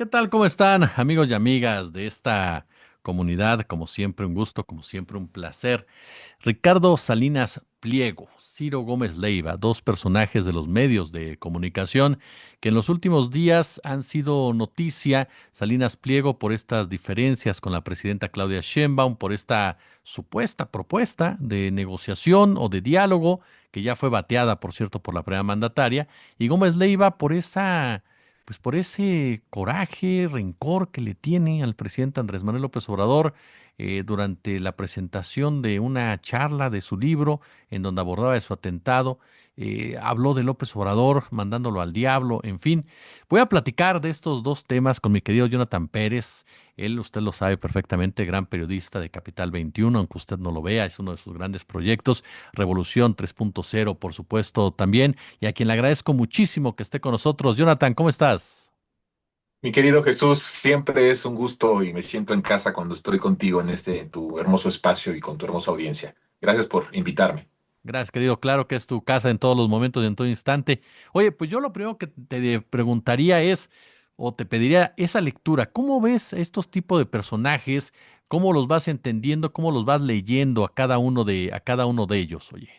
¿Qué tal? ¿Cómo están, amigos y amigas de esta comunidad? Como siempre, un gusto, como siempre, un placer. Ricardo Salinas Pliego, Ciro Gómez Leiva, dos personajes de los medios de comunicación que en los últimos días han sido noticia. Salinas Pliego por estas diferencias con la presidenta Claudia Sheinbaum, por esta supuesta propuesta de negociación o de diálogo que ya fue bateada, por cierto, por la primera mandataria, y Gómez Leiva por esa pues por ese coraje, rencor que le tiene al presidente Andrés Manuel López Obrador durante la presentación de una charla de su libro en donde abordaba de su atentado, habló de López Obrador mandándolo al diablo, en fin. Voy a platicar de estos dos temas con mi querido Jonathan Pérez. Él, usted lo sabe perfectamente, gran periodista de Capital 21, aunque usted no lo vea, es uno de sus grandes proyectos. Revolución 3.0, por supuesto, también, y a quien le agradezco muchísimo que esté con nosotros. Jonathan, ¿cómo estás? Mi querido Jesús, siempre es un gusto y me siento en casa cuando estoy contigo en tu hermoso espacio y con tu hermosa audiencia. Gracias por invitarme. Gracias, querido. Claro que es tu casa en todos los momentos y en todo instante. Oye, pues yo lo primero que te preguntaría es, o te pediría esa lectura. ¿Cómo ves estos tipos de personajes? ¿Cómo los vas entendiendo? ¿Cómo los vas leyendo a cada uno de ellos? Oye.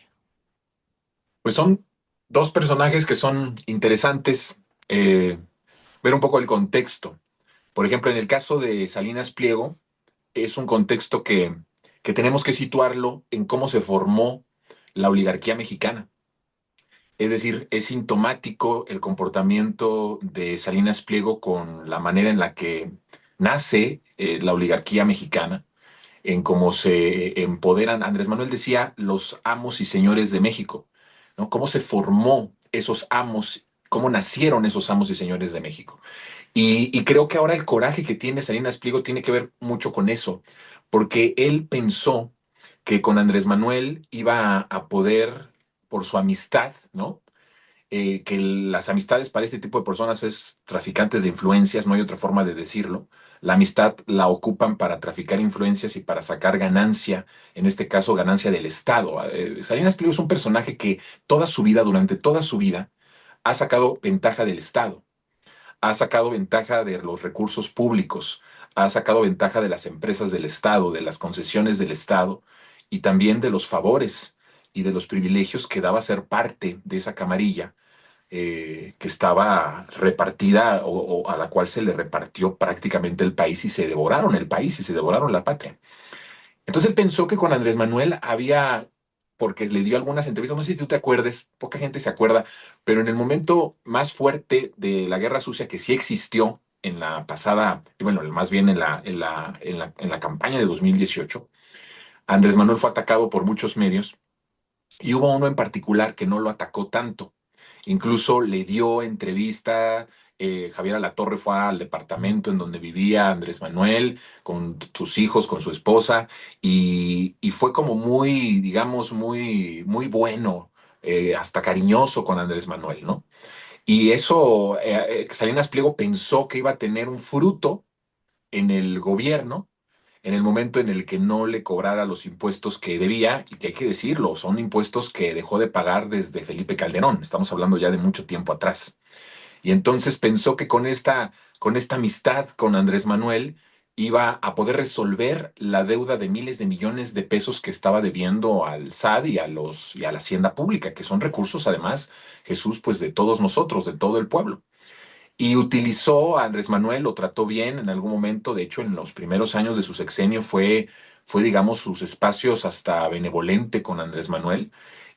Pues son dos personajes que son interesantes ver un poco el contexto. Por ejemplo, en el caso de Salinas Pliego, es un contexto que tenemos que situarlo en cómo se formó la oligarquía mexicana. Es decir, es sintomático el comportamiento de Salinas Pliego con la manera en la que nace la oligarquía mexicana, en cómo se empoderan. Andrés Manuel decía los amos y señores de México, ¿no? Cómo se formó esos amos, cómo nacieron esos amos y señores de México. Y creo que ahora el coraje que tiene Salinas Pliego tiene que ver mucho con eso, porque él pensó que con Andrés Manuel iba a poder, por su amistad, ¿no? Que las amistades para este tipo de personas es traficantes de influencias, no hay otra forma de decirlo. La amistad la ocupan para traficar influencias y para sacar ganancia, en este caso ganancia del Estado. Salinas Pliego es un personaje que toda su vida, durante toda su vida, ha sacado ventaja del Estado, ha sacado ventaja de los recursos públicos, ha sacado ventaja de las empresas del Estado, de las concesiones del Estado y también de los favores y de los privilegios que daba ser parte de esa camarilla que estaba repartida o a la cual se le repartió prácticamente el país y se devoraron el país y se devoraron la patria. Entonces él pensó que con Andrés Manuel había, porque le dio algunas entrevistas, no sé si tú te acuerdes, poca gente se acuerda, pero en el momento más fuerte de la Guerra Sucia que sí existió en la pasada, y bueno, más bien en la campaña de 2018, Andrés Manuel fue atacado por muchos medios y hubo uno en particular que no lo atacó tanto. Incluso le dio entrevista. Javier Alatorre fue al departamento en donde vivía Andrés Manuel, con sus hijos, con su esposa, y fue como muy, digamos, muy bueno, hasta cariñoso con Andrés Manuel, ¿no? Y eso, Salinas Pliego pensó que iba a tener un fruto en el gobierno en el momento en el que no le cobrara los impuestos que debía, y que hay que decirlo, son impuestos que dejó de pagar desde Felipe Calderón, estamos hablando ya de mucho tiempo atrás. Y entonces pensó que con esta amistad con Andrés Manuel iba a poder resolver la deuda de miles de millones de pesos que estaba debiendo al SAT y a la Hacienda Pública, que son recursos además, Jesús, pues de todos nosotros, de todo el pueblo. Y utilizó a Andrés Manuel, lo trató bien en algún momento, de hecho en los primeros años de su sexenio fue digamos, sus espacios hasta benevolente con Andrés Manuel,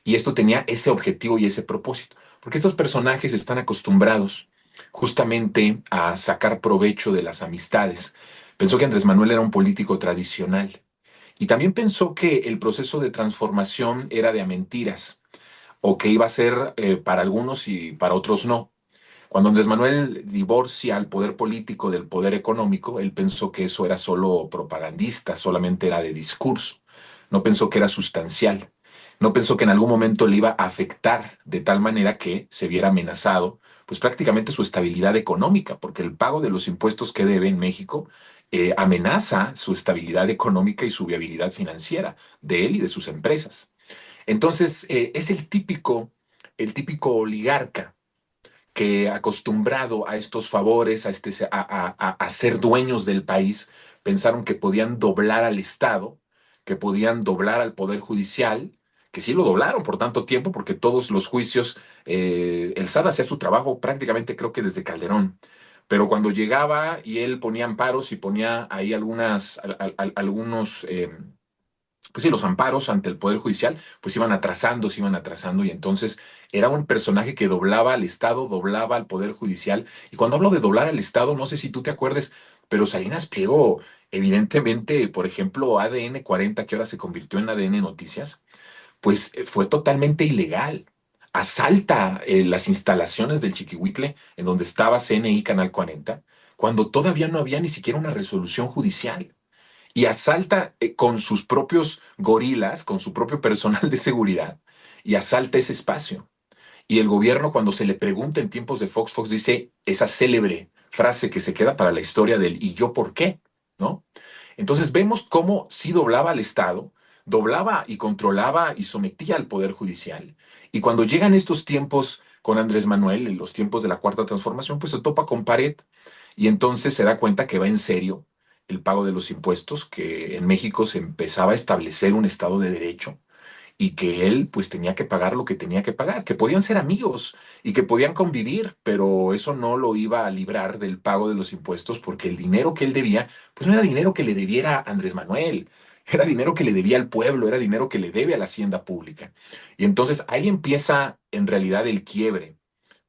y esto tenía ese objetivo y ese propósito, porque estos personajes están acostumbrados justamente a sacar provecho de las amistades. Pensó que Andrés Manuel era un político tradicional y también pensó que el proceso de transformación era de a mentiras o que iba a ser para algunos y para otros no. Cuando Andrés Manuel divorcia al poder político del poder económico, él pensó que eso era solo propagandista, solamente era de discurso. No pensó que era sustancial. No pensó que en algún momento le iba a afectar de tal manera que se viera amenazado, pues prácticamente su estabilidad económica, porque el pago de los impuestos que debe en México amenaza su estabilidad económica y su viabilidad financiera de él y de sus empresas. Entonces, es el típico oligarca que acostumbrado a estos favores, a ser dueños del país, pensaron que podían doblar al Estado, que podían doblar al Poder Judicial, que sí lo doblaron por tanto tiempo, porque todos los juicios, el SAT hacía su trabajo prácticamente creo que desde Calderón. Pero cuando llegaba y él ponía amparos y ponía ahí algunos, pues sí, los amparos ante el Poder Judicial, pues iban atrasando, se iban atrasando, y entonces era un personaje que doblaba al Estado, doblaba al Poder Judicial. Y cuando hablo de doblar al Estado, no sé si tú te acuerdes, pero Salinas Pliego, evidentemente, por ejemplo, ADN 40, que ahora se convirtió en ADN Noticias, pues fue totalmente ilegal. Asalta las instalaciones del Chiquihuitle, en donde estaba CNI Canal 40, cuando todavía no había ni siquiera una resolución judicial, y asalta con sus propios gorilas, con su propio personal de seguridad, y asalta ese espacio. Y el gobierno, cuando se le pregunta en tiempos de Fox, Fox dice esa célebre frase que se queda para la historia del ¿y yo por qué? ¿No? Entonces vemos cómo sí doblaba al Estado, doblaba y controlaba y sometía al Poder Judicial. Y cuando llegan estos tiempos con Andrés Manuel, en los tiempos de la Cuarta Transformación, pues se topa con pared, y entonces se da cuenta que va en serio el pago de los impuestos, que en México se empezaba a establecer un Estado de Derecho, y que él pues tenía que pagar lo que tenía que pagar, que podían ser amigos y que podían convivir, pero eso no lo iba a librar del pago de los impuestos, porque el dinero que él debía, pues no era dinero que le debiera a Andrés Manuel, era dinero que le debía al pueblo, era dinero que le debe a la hacienda pública. Y entonces ahí empieza en realidad el quiebre,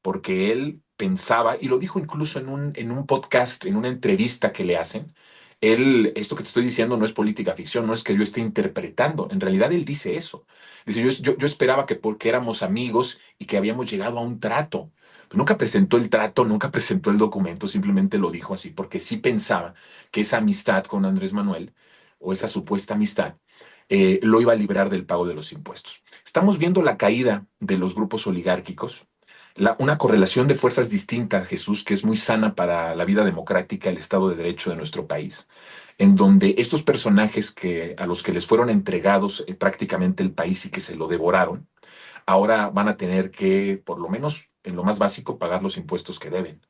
porque él pensaba, y lo dijo incluso en un podcast, en una entrevista que le hacen, él, esto que te estoy diciendo no es política ficción, no es que yo esté interpretando, en realidad él dice eso. Dice, yo esperaba que porque éramos amigos y que habíamos llegado a un trato. Pero nunca presentó el trato, nunca presentó el documento, simplemente lo dijo así, porque sí pensaba que esa amistad con Andrés Manuel, o esa supuesta amistad, lo iba a librar del pago de los impuestos. Estamos viendo la caída de los grupos oligárquicos, una correlación de fuerzas distintas, Jesús, que es muy sana para la vida democrática, el Estado de Derecho de nuestro país, en donde estos personajes a los que les fueron entregados prácticamente el país y que se lo devoraron, ahora van a tener que, por lo menos en lo más básico, pagar los impuestos que deben.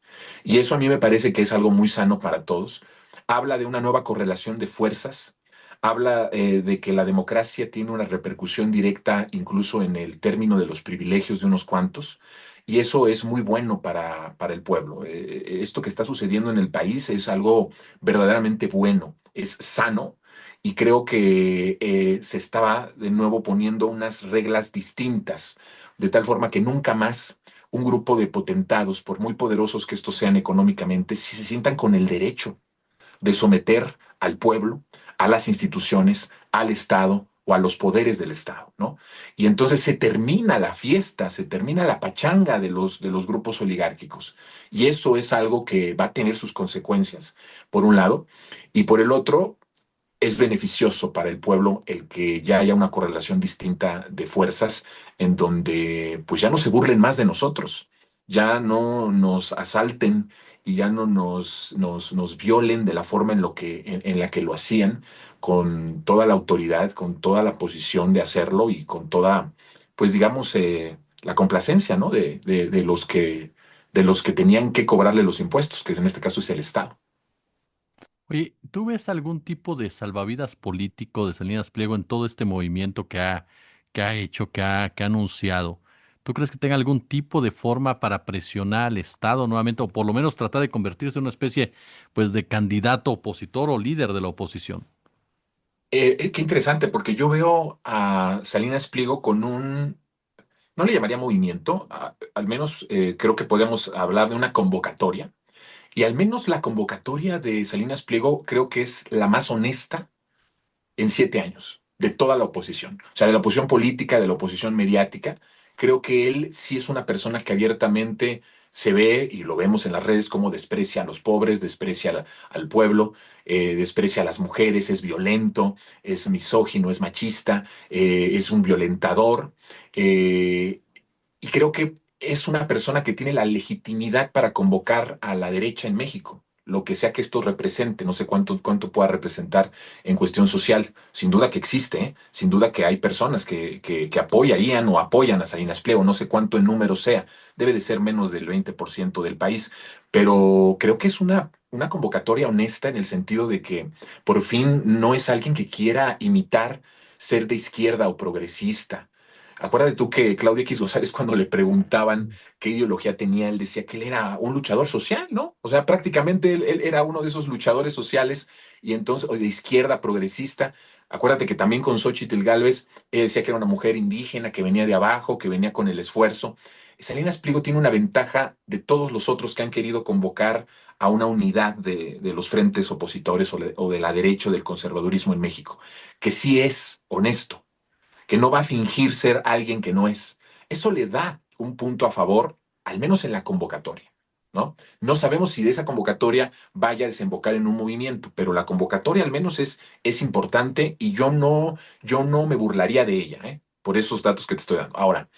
Y eso a mí me parece que es algo muy sano para todos. Habla de una nueva correlación de fuerzas, habla de que la democracia tiene una repercusión directa incluso en el término de los privilegios de unos cuantos. Y eso es muy bueno para el pueblo. Esto que está sucediendo en el país es algo verdaderamente bueno, es sano, y creo que se estaba de nuevo poniendo unas reglas distintas, de tal forma que nunca más un grupo de potentados, por muy poderosos que estos sean económicamente, si se sientan con el derecho de someter al pueblo, a las instituciones, al Estado o a los poderes del Estado, ¿no? Y entonces se termina la fiesta, se termina la pachanga de los grupos oligárquicos. Y eso es algo que va a tener sus consecuencias, por un lado, y por el otro, es beneficioso para el pueblo el que ya haya una correlación distinta de fuerzas, en donde pues ya no se burlen más de nosotros, ya no nos asalten y ya no nos violen de la forma en la que lo hacían, con toda la autoridad, con toda la posición de hacerlo y con toda, pues digamos, la complacencia, ¿no? De los que tenían que cobrarle los impuestos, que en este caso es el Estado. Oye, ¿tú ves algún tipo de salvavidas político de Salinas Pliego en todo este movimiento que ha hecho, que ha anunciado? ¿Tú crees que tenga algún tipo de forma para presionar al Estado nuevamente, o por lo menos tratar de convertirse en una especie, pues, de candidato opositor o líder de la oposición? Qué interesante, porque yo veo a Salinas Pliego con no le llamaría movimiento, al menos creo que podemos hablar de una convocatoria, y al menos la convocatoria de Salinas Pliego creo que es la más honesta en 7 años, de toda la oposición, o sea, de la oposición política, de la oposición mediática. Creo que él sí es una persona que abiertamente se ve, y lo vemos en las redes, como desprecia a los pobres, desprecia al pueblo, desprecia a las mujeres, es violento, es misógino, es machista, es un violentador, eh, y creo que es una persona que tiene la legitimidad para convocar a la derecha en México. lo que sea que esto represente, no sé cuánto pueda representar en cuestión social. Sin duda que existe, ¿eh? Sin duda que hay personas que apoyarían o apoyan a Salinas Pliego, no sé cuánto en número sea, debe de ser menos del 20% del país, pero creo que es una convocatoria honesta en el sentido de que por fin no es alguien que quiera imitar ser de izquierda o progresista. Acuérdate tú que Claudio X González, cuando le preguntaban qué ideología tenía, él decía que él era un luchador social, ¿no? O sea, prácticamente él era uno de esos luchadores sociales y entonces, o de izquierda progresista. Acuérdate que también con Xóchitl Gálvez decía que era una mujer indígena, que venía de abajo, que venía con el esfuerzo. Salinas Pliego tiene una ventaja de todos los otros que han querido convocar a una unidad de los frentes opositores o de la derecha o del conservadurismo en México, que sí es honesto, que no va a fingir ser alguien que no es. Eso le da un punto a favor, al menos en la convocatoria, ¿no? No sabemos si de esa convocatoria vaya a desembocar en un movimiento, pero la convocatoria al menos es importante y yo no me burlaría de ella, ¿eh? Por esos datos que te estoy dando. Ahora,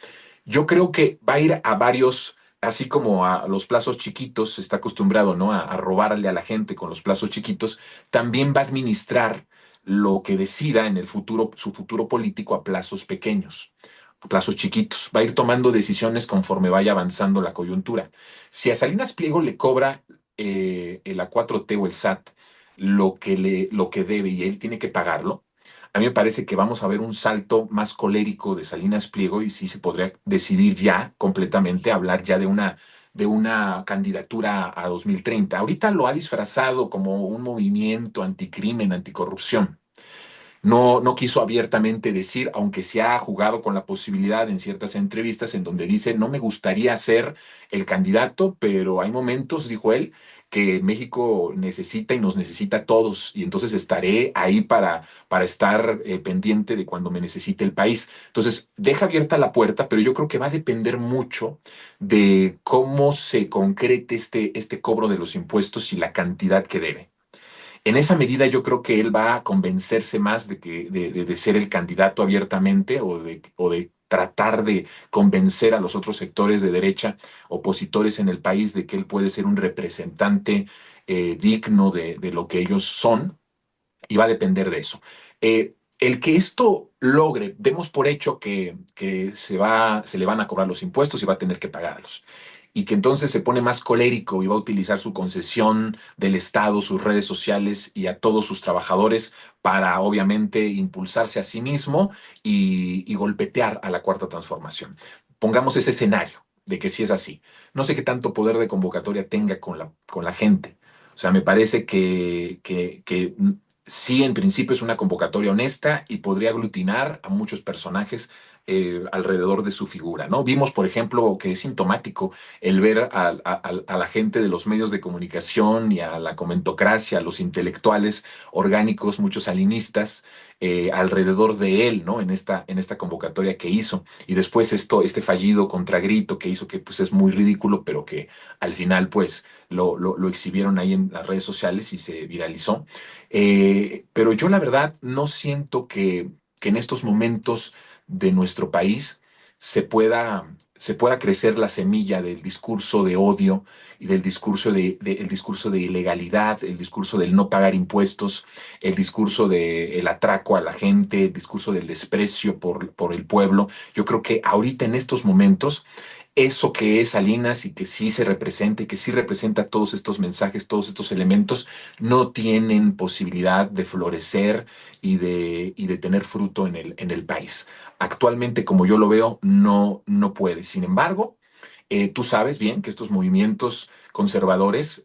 yo creo que va a ir a varios, así como a los plazos chiquitos, se está acostumbrado, ¿no? A robarle a la gente con los plazos chiquitos, también va a administrar lo que decida en el futuro, su futuro político a plazos pequeños, a plazos chiquitos. Va a ir tomando decisiones conforme vaya avanzando la coyuntura. Si a Salinas Pliego le cobra la 4T o el SAT lo que debe y él tiene que pagarlo, a mí me parece que vamos a ver un salto más colérico de Salinas Pliego y sí se podría decidir ya completamente, hablar ya de una candidatura a 2030. Ahorita lo ha disfrazado como un movimiento anticrimen, anticorrupción. No quiso abiertamente decir, aunque se ha jugado con la posibilidad en ciertas entrevistas en donde dice, no me gustaría ser el candidato, pero hay momentos, dijo él, que México necesita y nos necesita a todos, y entonces estaré ahí para estar pendiente de cuando me necesite el país. Entonces, deja abierta la puerta, pero yo creo que va a depender mucho de cómo se concrete este cobro de los impuestos y la cantidad que debe. En esa medida yo creo que él va a convencerse más de ser el candidato abiertamente o de tratar de convencer a los otros sectores de derecha opositores en el país de que él puede ser un representante digno de lo que ellos son y va a depender de eso. El que esto logre, demos por hecho que se le van a cobrar los impuestos y va a tener que pagarlos y que entonces se pone más colérico y va a utilizar su concesión del Estado, sus redes sociales y a todos sus trabajadores para obviamente impulsarse a sí mismo y golpetear a la cuarta transformación. Pongamos ese escenario de que sí es así. No sé qué tanto poder de convocatoria tenga con la gente. O sea, me parece que sí, en principio es una convocatoria honesta y podría aglutinar a muchos personajes alrededor de su figura, ¿no? Vimos, por ejemplo, que es sintomático el ver a la gente de los medios de comunicación y a la comentocracia, a los intelectuales orgánicos, muchos salinistas, alrededor de él, ¿no? En esta convocatoria que hizo. Y después este fallido contragrito que hizo, que pues es muy ridículo, pero que al final pues lo exhibieron ahí en las redes sociales y se viralizó. Pero yo la verdad no siento que en estos momentos de nuestro país se pueda crecer la semilla del discurso de odio y del discurso el discurso de ilegalidad, el discurso del no pagar impuestos, el discurso del atraco a la gente, el discurso del desprecio por el pueblo. Yo creo que ahorita en estos momentos eso que es Salinas y que sí se representa y que sí representa todos estos mensajes, todos estos elementos, no tienen posibilidad de florecer y de tener fruto en el país. Actualmente, como yo lo veo, no puede. Sin embargo, tú sabes bien que estos movimientos conservadores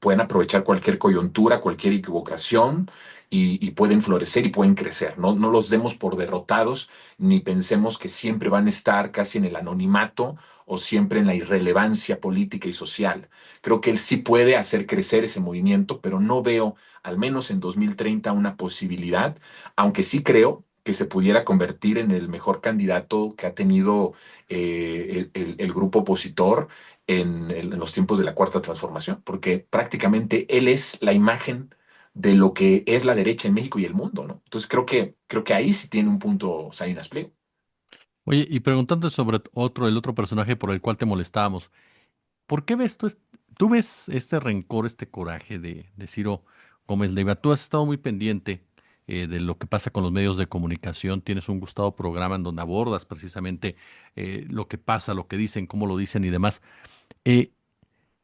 pueden aprovechar cualquier coyuntura, cualquier equivocación y pueden florecer y pueden crecer. No los demos por derrotados ni pensemos que siempre van a estar casi en el anonimato o siempre en la irrelevancia política y social. Creo que él sí puede hacer crecer ese movimiento, pero no veo, al menos en 2030, una posibilidad, aunque sí creo que se pudiera convertir en el mejor candidato que ha tenido el grupo opositor en los tiempos de la Cuarta Transformación, porque prácticamente él es la imagen de lo que es la derecha en México y el mundo, ¿no? Entonces creo que ahí sí tiene un punto Salinas Pliego. Oye, y preguntando sobre el otro personaje por el cual te molestábamos, ¿por qué ves tú ¿Tú ves este rencor, este coraje de Ciro Gómez Leiva? Tú has estado muy pendiente de lo que pasa con los medios de comunicación. Tienes un gustado programa en donde abordas precisamente lo que pasa, lo que dicen, cómo lo dicen y demás. Eh,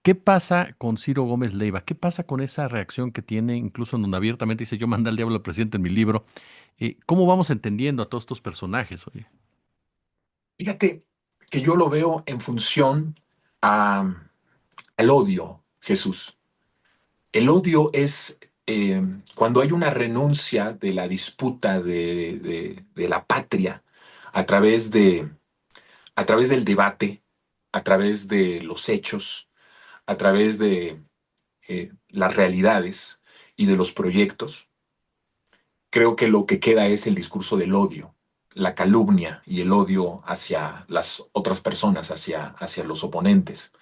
¿Qué pasa con Ciro Gómez Leiva? ¿Qué pasa con esa reacción que tiene, incluso en donde abiertamente dice yo mandé al diablo al presidente en mi libro? ¿Cómo vamos entendiendo a todos estos personajes? Oye? Fíjate que yo lo veo en función a, al odio, Jesús. El odio es cuando hay una renuncia de la disputa de la patria a través a través del debate, a través de los hechos, a través de las realidades y de los proyectos. Creo que lo que queda es el discurso del odio, la calumnia y el odio hacia las otras personas, hacia los oponentes.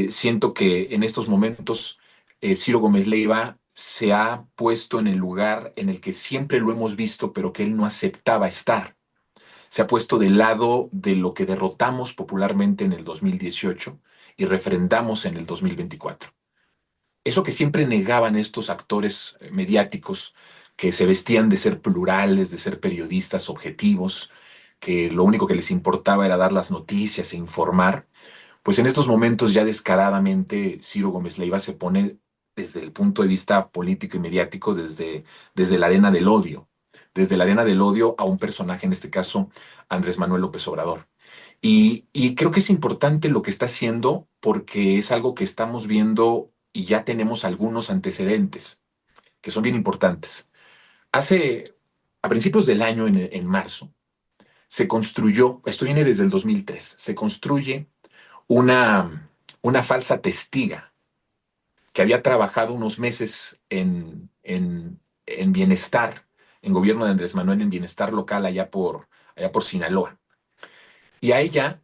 Siento que en estos momentos Ciro Gómez Leiva se ha puesto en el lugar en el que siempre lo hemos visto, pero que él no aceptaba estar. Se ha puesto del lado de lo que derrotamos popularmente en el 2018 y refrendamos en el 2024. Eso que siempre negaban estos actores mediáticos, que se vestían de ser plurales, de ser periodistas objetivos, que lo único que les importaba era dar las noticias e informar, pues en estos momentos ya descaradamente Ciro Gómez Leiva se pone desde el punto de vista político y mediático, desde la arena del odio, desde la arena del odio a un personaje, en este caso Andrés Manuel López Obrador. Y creo que es importante lo que está haciendo porque es algo que estamos viendo y ya tenemos algunos antecedentes que son bien importantes. Hace, a principios del año, en marzo, se construyó, esto viene desde el 2003, se construye una falsa testiga que había trabajado unos meses en bienestar, en gobierno de Andrés Manuel, en bienestar local allá por Sinaloa. Y a ella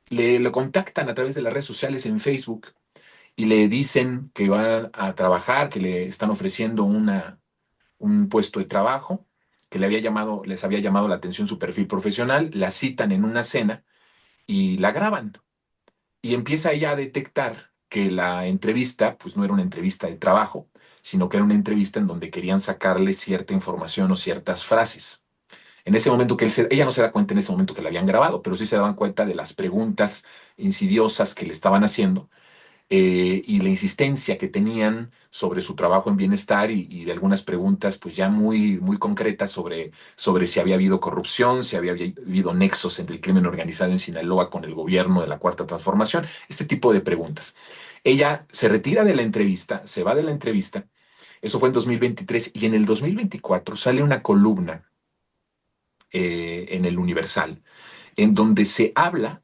le contactan a través de las redes sociales en Facebook y le dicen que van a trabajar, que le están ofreciendo un puesto de trabajo, que les había llamado la atención su perfil profesional, la citan en una cena y la graban. Y empieza ella a detectar que la entrevista, pues no era una entrevista de trabajo, sino que era una entrevista en donde querían sacarle cierta información o ciertas frases. En ese momento ella no se da cuenta en ese momento que la habían grabado, pero sí se daban cuenta de las preguntas insidiosas que le estaban haciendo y la insistencia que tenían sobre su trabajo en bienestar y de algunas preguntas pues ya muy concretas sobre si había habido corrupción, si había habido nexos entre el crimen organizado en Sinaloa con el gobierno de la Cuarta Transformación, este tipo de preguntas. Ella se retira de la entrevista, se va de la entrevista, eso fue en 2023 y en el 2024 sale una columna en el Universal en donde se habla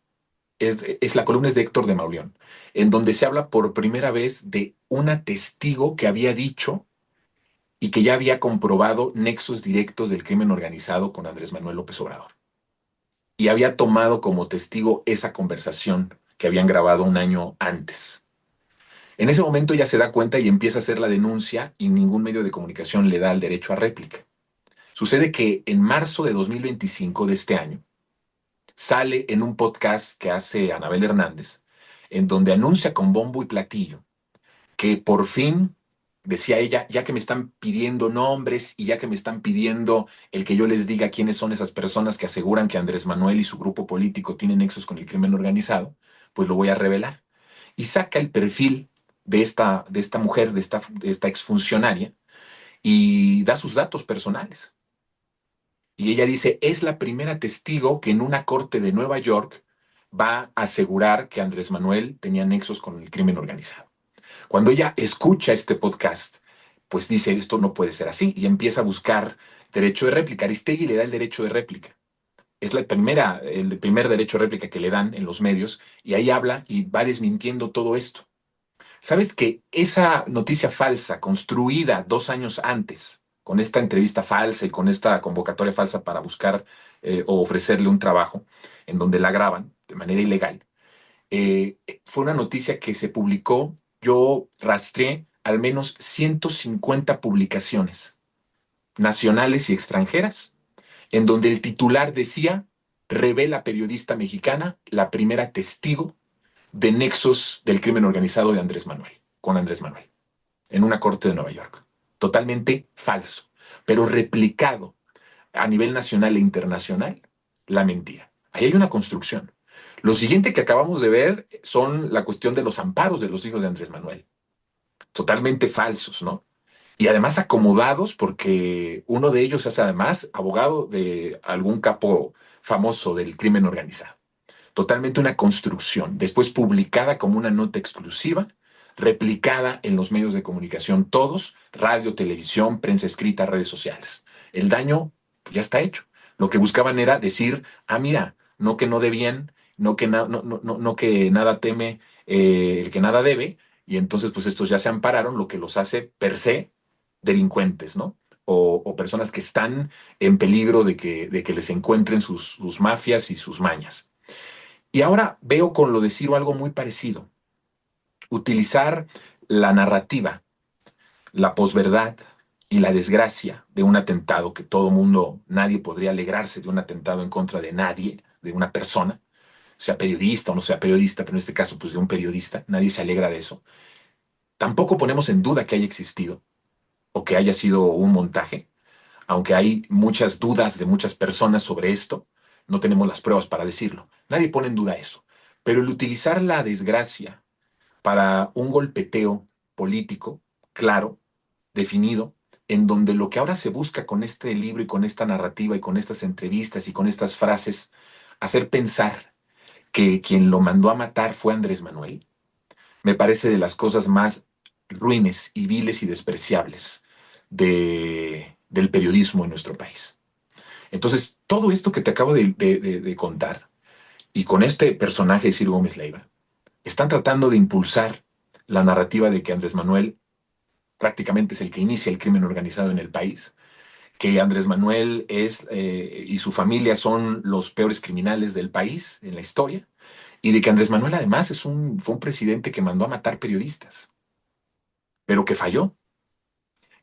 la columna es de Héctor de Mauleón, en donde se habla por primera vez de una testigo que había dicho y que ya había comprobado nexos directos del crimen organizado con Andrés Manuel López Obrador. Y había tomado como testigo esa conversación que habían grabado un año antes. En ese momento ya se da cuenta y empieza a hacer la denuncia y ningún medio de comunicación le da el derecho a réplica. Sucede que en marzo de 2025 de este año, sale en un podcast que hace Anabel Hernández, en donde anuncia con bombo y platillo que por fin, decía ella, ya que me están pidiendo nombres y ya que me están pidiendo el que yo les diga quiénes son esas personas que aseguran que Andrés Manuel y su grupo político tienen nexos con el crimen organizado, pues lo voy a revelar. Y saca el perfil de esta mujer, de esta exfuncionaria, y da sus datos personales. Y ella dice, es la primera testigo que en una corte de Nueva York va a asegurar que Andrés Manuel tenía nexos con el crimen organizado. Cuando ella escucha este podcast, pues dice, esto no puede ser así, y empieza a buscar derecho de réplica. Aristegui le da el derecho de réplica. Es el primer derecho de réplica que le dan en los medios, y ahí habla y va desmintiendo todo esto. ¿Sabes que esa noticia falsa, construida 2 años antes, con esta entrevista falsa y con esta convocatoria falsa para buscar o ofrecerle un trabajo, en donde la graban de manera ilegal, fue una noticia que se publicó? Yo rastreé al menos 150 publicaciones nacionales y extranjeras, en donde el titular decía, revela periodista mexicana, la primera testigo de nexos del crimen organizado de Andrés Manuel, con Andrés Manuel, en una corte de Nueva York. Totalmente falso, pero replicado a nivel nacional e internacional, la mentira. Ahí hay una construcción. Lo siguiente que acabamos de ver son la cuestión de los amparos de los hijos de Andrés Manuel. Totalmente falsos, ¿no? Y además acomodados porque uno de ellos es además abogado de algún capo famoso del crimen organizado. Totalmente una construcción, después publicada como una nota exclusiva, replicada en los medios de comunicación todos, radio, televisión, prensa escrita, redes sociales. El daño ya está hecho. Lo que buscaban era decir, ah, mira, no que no debían, no que nada teme el que nada debe, y entonces pues estos ya se ampararon, lo que los hace per se delincuentes, ¿no? O personas que están en peligro de que les encuentren sus mafias y sus mañas. Y ahora veo con lo de Ciro algo muy parecido. Utilizar la narrativa, la posverdad y la desgracia de un atentado que todo mundo, nadie podría alegrarse de un atentado en contra de nadie, de una persona, sea periodista o no sea periodista, pero en este caso pues de un periodista, nadie se alegra de eso. Tampoco ponemos en duda que haya existido o que haya sido un montaje, aunque hay muchas dudas de muchas personas sobre esto, no tenemos las pruebas para decirlo. Nadie pone en duda eso. Pero el utilizar la desgracia para un golpeteo político, claro, definido, en donde lo que ahora se busca con este libro y con esta narrativa y con estas entrevistas y con estas frases, hacer pensar que quien lo mandó a matar fue Andrés Manuel, me parece de las cosas más ruines y viles y despreciables del periodismo en nuestro país. Entonces, todo esto que te acabo de contar, y con este personaje de Ciro Gómez Leiva, están tratando de impulsar la narrativa de que Andrés Manuel prácticamente es el que inicia el crimen organizado en el país, que Andrés Manuel y su familia son los peores criminales del país en la historia, y de que Andrés Manuel además fue un presidente que mandó a matar periodistas, pero que falló.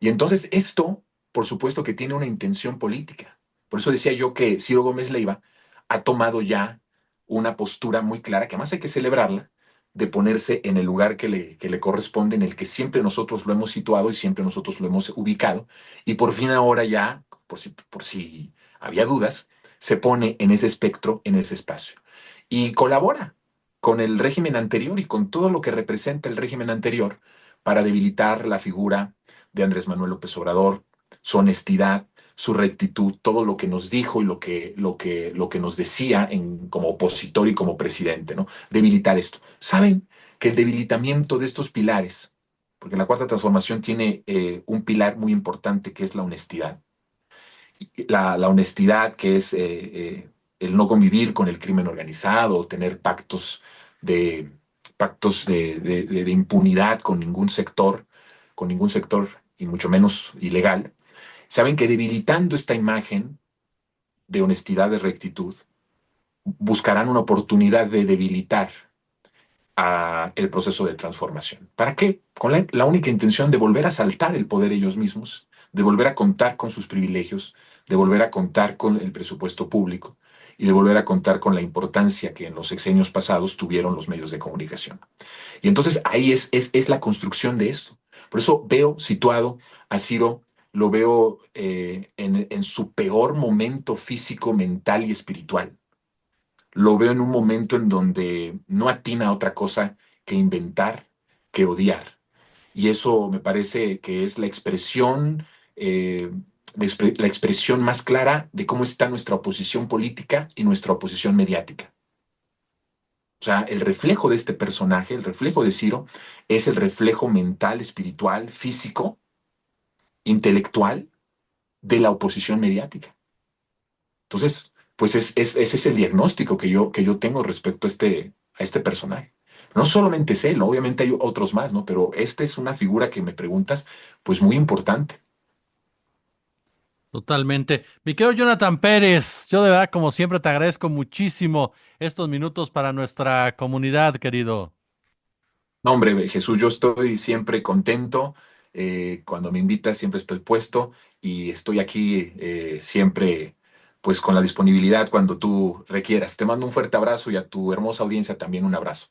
Y entonces esto, por supuesto que tiene una intención política. Por eso decía yo que Ciro Gómez Leiva ha tomado ya una postura muy clara, que además hay que celebrarla, de ponerse en el lugar que le corresponde, en el que siempre nosotros lo hemos situado y siempre nosotros lo hemos ubicado. Y por fin ahora ya, por si había dudas, se pone en ese espectro, en ese espacio. Y colabora con el régimen anterior y con todo lo que representa el régimen anterior para debilitar la figura de Andrés Manuel López Obrador, su honestidad, su rectitud, todo lo que nos dijo y lo que nos decía como opositor y como presidente, ¿no? Debilitar esto. ¿Saben que el debilitamiento de estos pilares, porque la cuarta transformación tiene un pilar muy importante que es la honestidad? La honestidad que es el no convivir con el crimen organizado, tener de, pactos de impunidad con ningún sector y mucho menos ilegal. Saben que debilitando esta imagen de honestidad, de rectitud, buscarán una oportunidad de debilitar el proceso de transformación. ¿Para qué? Con la única intención de volver a saltar el poder ellos mismos, de volver a contar con sus privilegios, de volver a contar con el presupuesto público y de volver a contar con la importancia que en los sexenios pasados tuvieron los medios de comunicación. Y entonces ahí es la construcción de esto. Por eso veo situado a Ciro, lo veo en su peor momento físico, mental y espiritual. Lo veo en un momento en donde no atina a otra cosa que inventar, que odiar. Y eso me parece que es la expresión, la expresión más clara de cómo está nuestra oposición política y nuestra oposición mediática. O sea, el reflejo de este personaje, el reflejo de Ciro, es el reflejo mental, espiritual, físico, intelectual de la oposición mediática. Entonces, pues ese es el diagnóstico que yo tengo respecto a este personaje. No solamente es él, ¿no? Obviamente hay otros más, ¿no? Pero esta es una figura que me preguntas, pues muy importante. Totalmente. Mi querido Jonathan Pérez, yo de verdad, como siempre, te agradezco muchísimo estos minutos para nuestra comunidad, querido. No, hombre, Jesús, yo estoy siempre contento. Cuando me invitas, siempre estoy puesto y estoy aquí siempre, pues con la disponibilidad cuando tú requieras. Te mando un fuerte abrazo y a tu hermosa audiencia también un abrazo.